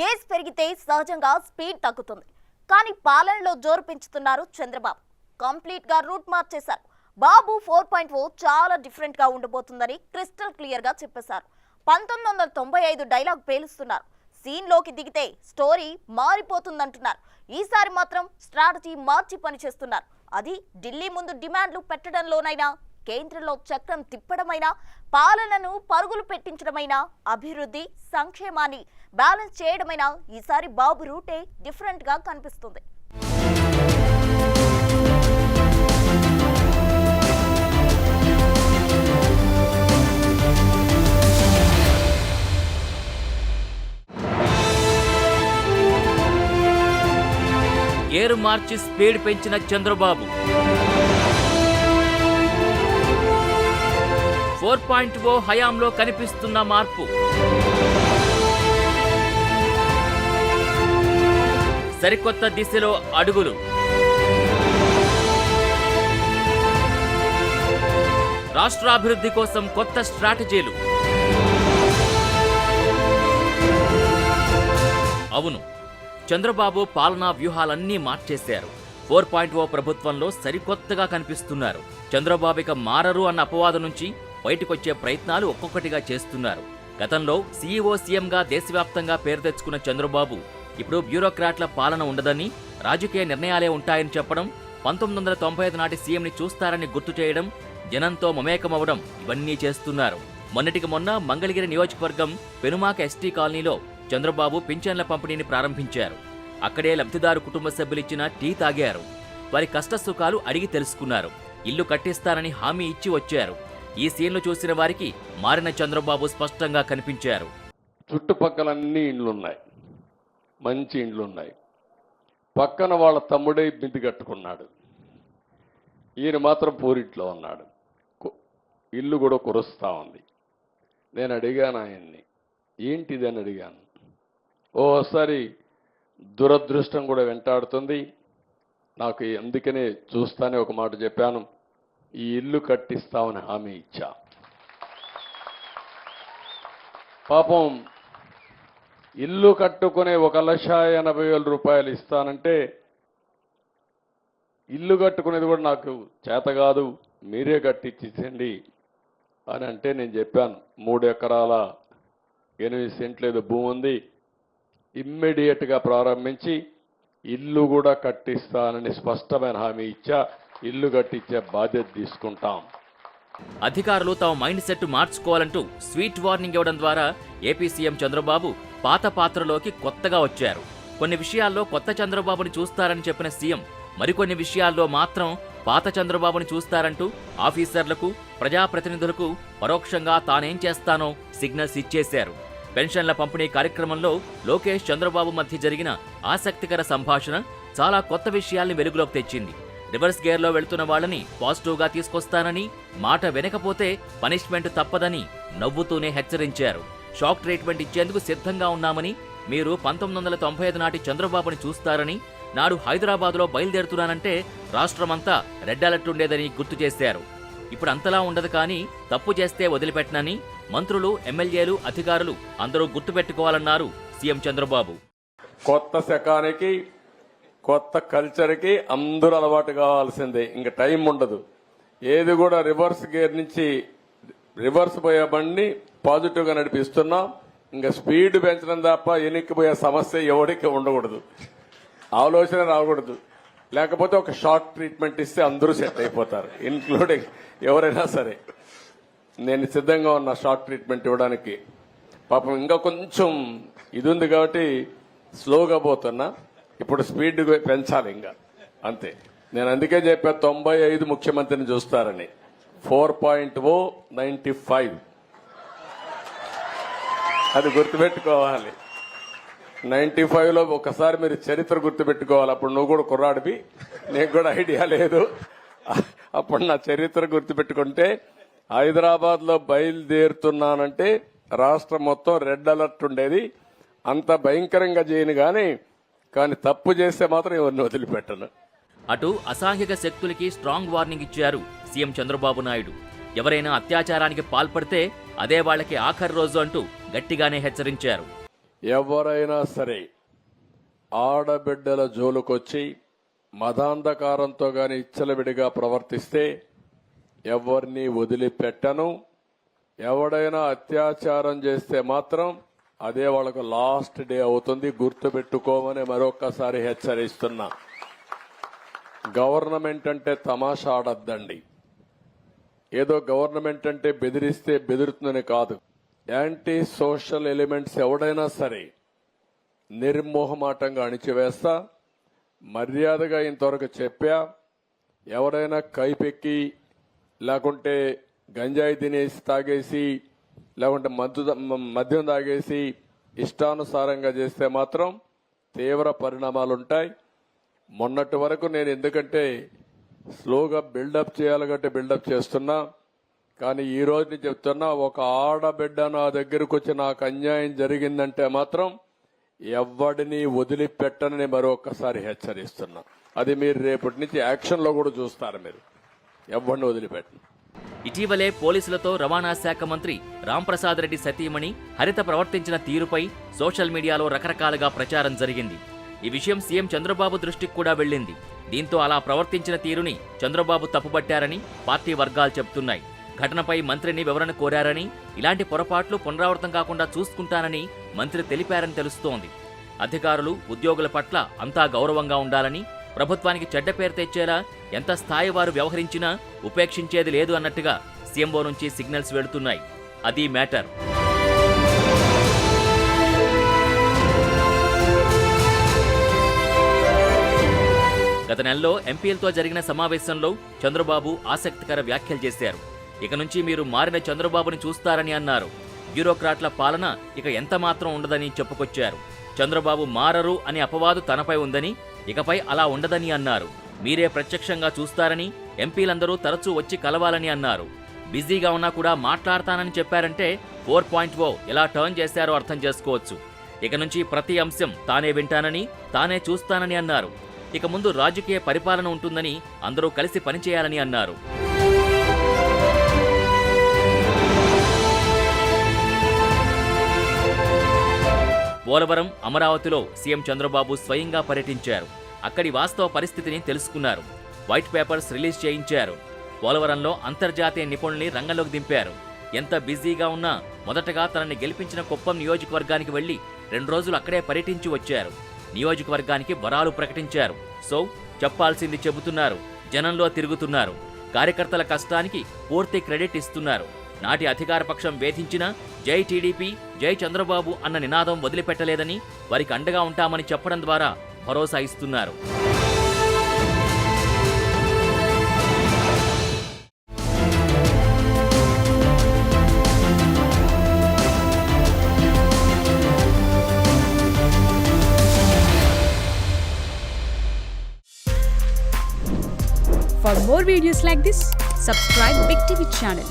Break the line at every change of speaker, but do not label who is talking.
Age పెరిగితే సహజంగా speed తగ్గుతుంది. కానీ పాలనలో జోరు పెంచుతున్నారు చంద్రబాబు. కంప్లీట్ గా రూట్ మార్చేశారు. బాబు 4.0 చాలా డిఫరెంట్ గా ఉండబోతుందని క్రిస్టల్ క్లియర్ గా చెప్పేశారు. 1995 డైలాగ్ పేలుస్తున్నారు. సీన్ లోకి దిగితే స్టోరీ మారిపోతుందంటున్నారు. ఈసారి మాత్రం స్ట్రాటజీ మార్చి పనిచేస్తున్నారు. అది ఢిల్లీ ముందు డిమాండ్లు పెట్టడంలోనైనా, కేంద్రంలో చక్రం తిప్పడమైనా, పాలనను పరుగులు పెట్టించడమైనా, అభివృద్ధి సంక్షేమాన్ని బ్యాలెన్స్ చేయడమైనా ఈసారి బాబు రూటే డిఫరెంట్ గా కనిపిస్తుంది.
గేరు మార్చి స్పీడ్ పెంచిన చంద్రబాబు 4.0 హయాంలో కనిపిస్తున్న మార్పు. సరికొత్త దిశలో అడుగులు. రాష్ట్రాభివృద్ధి కోసం కొత్త స్ట్రాటజీలు. అవును, చంద్రబాబు పాలనా వ్యూహాలన్నీ మార్చేశారు. 4.0 ప్రభుత్వంలో సరికొత్తగా కనిపిస్తున్నారు. చంద్రబాబుక మారరు అన్న అపవాదం నుంచి బయటకొచ్చే ప్రయత్నాలు ఒక్కొక్కటిగా చేస్తున్నారు. గతంలో సీఈఓ సీఎంగా దేశవ్యాప్తంగా పేరు తెచ్చుకున్న చంద్రబాబు ఇప్పుడు బ్యూరోక్రాట్ల పాలన ఉండదని, రాజకీయ నిర్ణయాలే ఉంటాయని చెప్పడం, 1995 నాటి సీఎంని చూస్తారని గుర్తు చేయడం, జనంతో మమేకమవడం ఇవన్నీ చేస్తున్నారు. మొన్నటికి మొన్న మంగళగిరి నియోజకవర్గం పెనుమాక ఎస్టీ కాలనీలో చంద్రబాబు పింఛన్ల పంపిణీని ప్రారంభించారు. అక్కడే లబ్ధిదారు కుటుంబ సభ్యులిచ్చిన టీ తాగారు. వారి కష్టసుఖాలు అడిగి తెలుసుకున్నారు. ఇల్లు కట్టిస్తారని హామీ ఇచ్చి వచ్చారు. ఈ సీన్లు చూసిన వారికి మారిన చంద్రబాబు స్పష్టంగా కనిపించారు.
చుట్టుపక్కలన్నీ ఇండ్లున్నాయి, మంచి ఇండ్లున్నాయి. పక్కన వాళ్ళ తమ్ముడే బింది కట్టుకున్నాడు. ఈయన మాత్రం పూరింట్లో ఉన్నాడు. ఇల్లు కూడా కురుస్తా ఉంది. నేను అడిగాను ఆయన్ని, ఏంటిది అని అడిగాను. ఓసారి దురదృష్టం కూడా వెంటాడుతుంది నాకు. అందుకనే చూస్తానే ఒక మాట చెప్పాను, ఈ ఇల్లు కట్టిస్తామని హామీ ఇచ్చా. పాపం ఇల్లు కట్టుకునే 1,80,000 రూపాయలు ఇస్తానంటే, ఇల్లు కట్టుకునేది కూడా నాకు చేత కాదు, మీరే కట్టించండి అని అంటే నేను చెప్పాను, 3 ఎకరాల 8 సెంట్లు ఏదో భూమి ఉంది, ఇమ్మీడియట్గా ప్రారంభించి ఇల్లు కూడా కట్టిస్తానని స్పష్టమైన హామీ ఇచ్చా. ఇల్లు కట్టించే బాధ్యత తీసుకుంటాం.
అధికారులు తమ మైండ్ సెట్ మార్చుకోవాలంటూ స్వీట్ వార్నింగ్ ఇవ్వడం ద్వారా ఏపీ సీఎం చంద్రబాబు పాత పాత్రలోకి కొత్తగా వచ్చారు. కొన్ని విషయాల్లో కొత్త చంద్రబాబుని చూస్తారని చెప్పిన సీఎం మరికొన్ని విషయాల్లో మాత్రం పాత చంద్రబాబుని చూస్తారంటూ ఆఫీసర్లకు, ప్రజాప్రతినిధులకు పరోక్షంగా తానేం చేస్తానో సిగ్నల్స్ ఇచ్చేశారు. పెన్షన్ల పంపిణీ కార్యక్రమంలో లోకేష్, చంద్రబాబు మధ్య జరిగిన ఆసక్తికర సంభాషణ చాలా కొత్త విషయాల్ని వెలుగులోకి తెచ్చింది. రివర్స్ గేర్లో వెళ్తున్న వాళ్ళని పాజిటివ్గా తీసుకొస్తానని, మాట వినకపోతే పనిష్మెంట్ తప్పదని నవ్వుతూనే హెచ్చరించారు. షాక్ ట్రీట్మెంట్ ఇచ్చేందుకు సిద్ధంగా ఉన్నామని, మీరు 1995 నాటి చంద్రబాబుని చూస్తారని, నాడు హైదరాబాద్లో బయలుదేరుతున్నానంటే రాష్ట్రమంతా రెడ్ అలర్ట్ ఉండేదని గుర్తు చేశారు. ఇప్పుడు అంతలా ఉండదు, కానీ తప్పు చేస్తే వదిలిపెట్టనని మంత్రులు, ఎమ్మెల్యేలు, అధికారులు అందరూ గుర్తుపెట్టుకోవాలన్నారు సీఎం చంద్రబాబు.
కొత్త శకానికి, కొత్త కల్చర్కి అందరూ అలవాటు కావాల్సిందే. ఇంకా టైం ఉండదు. ఏది కూడా రివర్స్ గేర్ నుంచి రివర్స్ పోయే బండిని పాజిటివ్గా నడిపిస్తున్నాం. ఇంకా స్పీడ్ పెంచడం తప్ప ఎనిక్కిపోయే సమస్య ఎవరికి ఉండకూడదు, ఆలోచన రాకూడదు. లేకపోతే ఒక షాక్ ట్రీట్మెంట్ ఇస్తే అందరూ సెట్ అయిపోతారు, ఇన్క్లూడింగ్ ఎవరైనా సరే. నేను సిద్ధంగా ఉన్న షాక్ ట్రీట్మెంట్ ఇవ్వడానికి. పాపం ఇంకా కొంచెం ఇది ఉంది కాబట్టి స్లోగా పోతున్నా. ఇప్పుడు స్పీడ్ పెంచాలి ఇంకా, అంతే. నేను అందుకే చెప్పా 95 ముఖ్యమంత్రిని చూస్తారని. 4.0 95 అది గుర్తుపెట్టుకోవాలి. 95లో ఒకసారి మీరు చరిత్ర గుర్తుపెట్టుకోవాలి. అప్పుడు నువ్వు కూడా కుర్రాడివి, నీకు కూడా ఐడియా లేదు. అప్పుడు నా చరిత్ర గుర్తుపెట్టుకుంటే, హైదరాబాద్లో బయలుదేరుతున్నానంటే రాష్ట్రం మొత్తం రెడ్ అలర్ట్ ఉండేది. అంత భయంకరంగా చేయను కానీ తప్పు చేస్తే మాత్రం ఎవరిని వదిలిపెట్టను.
అటు అసాంఘిక శక్తులకి స్ట్రాంగ్ వార్నింగ్ ఇచ్చారు సీఎం చంద్రబాబు నాయుడు. ఎవరైనా అత్యాచారానికి పాల్పడితే అదే వాళ్ళకి ఆఖరి రోజు అంటూ గట్టిగానే హెచ్చరించారు.
ఎవరైనా సరే ఆడబిడ్డల జోలుకొచ్చి మదాంధకారంతో గాని ఇచ్చలవిడిగా ప్రవర్తిస్తే ఎవరిని వదిలిపెట్టను. ఎవడైనా అత్యాచారం చేస్తే మాత్రం అదే వాళ్ళకు లాస్ట్ డే అవుతుంది, గుర్తుపెట్టుకోమని మరొక్కసారి హెచ్చరిస్తున్నా. గవర్నమెంట్ అంటే తమాషా ఆడద్దండి. ఏదో గవర్నమెంట్ అంటే బెదిరిస్తే బెదురుతుందని కాదు. యాంటీ సోషల్ ఎలిమెంట్స్ ఎవడైనా సరే నిర్మోహమాటంగా అణిచివేస్తా. మర్యాదగా ఇంతవరకు చెప్పా. ఎవరైనా కైపెక్కి లేకుంటే గంజాయి తినేసి తాగేసి లేకుంటే మద్యం తాగేసి ఇష్టానుసారంగా చేస్తే మాత్రం తీవ్ర పరిణామాలుంటాయి. మొన్నటి వరకు నేను ఎందుకంటే స్లోగా బిల్డప్ చేయాలి కాబట్టి బిల్డప్ చేస్తున్నా. కానీ ఈ రోజు చెప్తున్నా, ఒక ఆడబిడ్డ నా దగ్గరకు వచ్చి నాకు అన్యాయం జరిగిందంటే మాత్రం ఎవడిని వదిలిపెట్టనని మరొకసారి హెచ్చరిస్తున్నా. అది మీరు రేపటి నుంచి యాక్షన్లో కూడా చూస్తారు. మీరు ఎవడిని వదిలిపెట్టను.
ఇటీవలే పోలీసులతో రవాణా శాఖ మంత్రి రాంప్రసాద్ రెడ్డి సతీమణి హరిత ప్రవర్తించిన తీరుపై సోషల్ మీడియాలో రకరకాలుగా ప్రచారం జరిగింది. ఈ విషయం సీఎం చంద్రబాబు దృష్టికి కూడా వెళ్లింది. దీంతో అలా ప్రవర్తించిన తీరుని చంద్రబాబు తప్పుబట్టారని పార్టీ వర్గాలు చెబుతున్నాయి. ఘటనపై మంత్రిని వివరణ కోరారని, ఇలాంటి పొరపాట్లు పునరావృతం కాకుండా చూసుకుంటానని మంత్రి తెలిపారని తెలుస్తోంది. అధికారులు, ఉద్యోగుల పట్ల అంతా గౌరవంగా ఉండాలని, ప్రభుత్వానికి చెడ్డ పేరు తెచ్చేలా ఎంత స్థాయి వారు వ్యవహరించినా ఉపేక్షించేది లేదు అన్నట్టుగా సీఎంఓ నుంచి సిగ్నల్స్ వెళుతున్నాయి. అది మ్యాటర్. గత నెలలో ఎంపీలతో జరిగిన సమావేశంలో చంద్రబాబు ఆసక్తికర వ్యాఖ్యలు చేశారు. ఇక నుంచి మీరు మారిన చంద్రబాబుని చూస్తారని అన్నారు. బ్యూరోక్రాట్ల పాలన ఇక ఎంత మాత్రం ఉండదని చెప్పుకొచ్చారు. చంద్రబాబు మారరు అని అపవాదు తనపై ఉందని, ఇకపై అలా ఉండదని అన్నారు. మీరే ప్రత్యక్షంగా చూస్తారని, ఎంపీలందరూ తరచూ వచ్చి కలవాలని అన్నారు. బిజీగా ఉన్నా కూడా మాట్లాడతానని చెప్పారంటే 4.0 ఎలా టర్న్ చేశారో అర్థం చేసుకోవచ్చు. ఇక నుంచి ప్రతి అంశం తానే వింటానని, తానే చూస్తానని అన్నారు. ఇక ముందు రాజకీయ పరిపాలన ఉంటుందని, అందరూ కలిసి పనిచేయాలని అన్నారు. పోలవరం, అమరావతిలో సీఎం చంద్రబాబు స్వయంగా పర్యటించారు. అక్కడి వాస్తవ పరిస్థితిని తెలుసుకున్నారు. వైట్ పేపర్స్ రిలీజ్ చేయించారు. పోలవరంలో అంతర్జాతీయ నిపుణుల్ని రంగంలోకి దింపారు. ఎంత బిజీగా ఉన్నా మొదటగా తనని గెలిపించిన కుప్పం నియోజకవర్గానికి వెళ్లి 2 రోజులు అక్కడే పర్యటించి వచ్చారు. నియోజకవర్గానికి వరాలు ప్రకటించారు. సో చెప్పాల్సింది చెబుతున్నారు. జనంలో తిరుగుతున్నారు. కార్యకర్తల కష్టానికి పూర్తి క్రెడిట్ ఇస్తున్నారు. నాటి అధికార పక్షం వేధించినా జై టీడీపీ, జై చంద్రబాబు అన్న నినాదం వదిలిపెట్టలేదని, వారికి అండగా ఉంటామని చెప్పడం ద్వారా భరోసా ఇస్తున్నారు.
For more videos like this, subscribe Big TV channel.